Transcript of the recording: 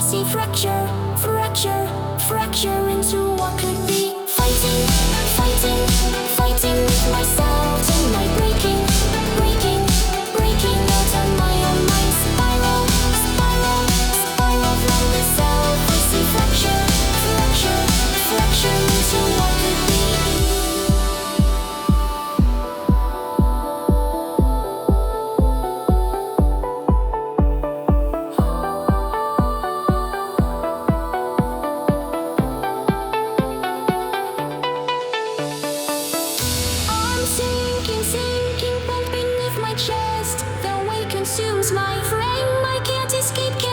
see fracture, fracture, fracture into what could be. Fighting, fighting, fighting with myself in my breaking, breaking, breaking out of my own mind. Spiral, spiral, spiral from the self. I see fracture, fracture, fracture into what could be. Sinking, sinking, bolt beneath my chest. The weight consumes my frame. I can't escape.